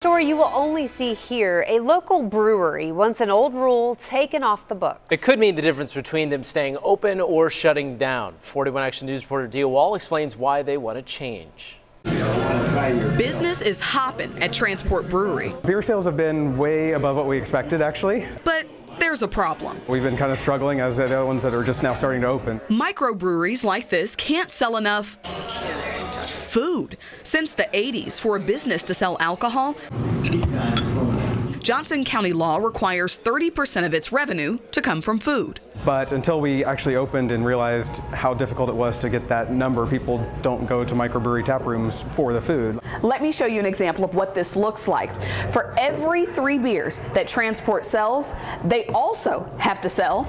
story you will only see here. A local brewery wants an old rule taken off the books. It could mean the difference between them staying open or shutting down. 41 Action News reporter Dia Wall explains why they want to change. Business is hopping at Transport Brewery. Beer sales have been way above what we expected, actually. But there's a problem. We've been kind of struggling as the other ones that are just now starting to open. Microbreweries like this can't sell enough food. Since the 80s, for a business to sell alcohol, Johnson County law requires 30% of its revenue to come from food. But until we actually opened and realized how difficult it was to get that number, people don't go to microbrewery tap rooms for the food. Let me show you an example of what this looks like. For every 3 beers that Transport sells, they also have to sell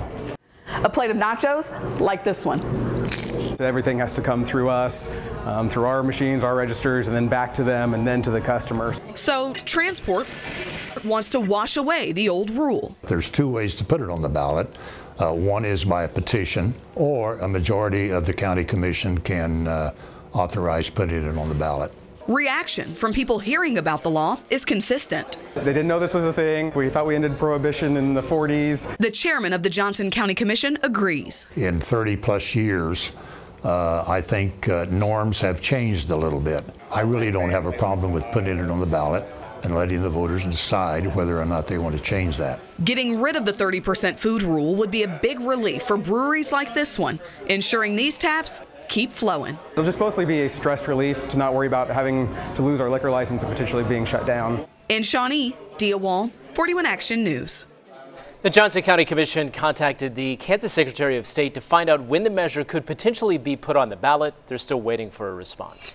a plate of nachos like this one. Everything has to come through us, through our machines, our registers, and then back to them and then to the customers. So Transport wants to wash away the old rule. There's 2 ways to put it on the ballot. One is by a petition, or a majority of the county commission can authorize putting it on the ballot. Reaction from people hearing about the law is consistent. They didn't know this was a thing. We thought we ended prohibition in the 40s. The chairman of the Johnson County Commission agrees. In 30+ years, I think norms have changed a little bit. I really don't have a problem with putting it on the ballot and letting the voters decide whether or not they want to change that. Getting rid of the 30% food rule would be a big relief for breweries like this one, ensuring these taps keep flowing. It'll just mostly be a stress relief to not worry about having to lose our liquor license and potentially being shut down. In Shawnee, Dia Wall, 41 Action News. The Johnson County Commission contacted the Kansas Secretary of State to find out when the measure could potentially be put on the ballot. They're still waiting for a response.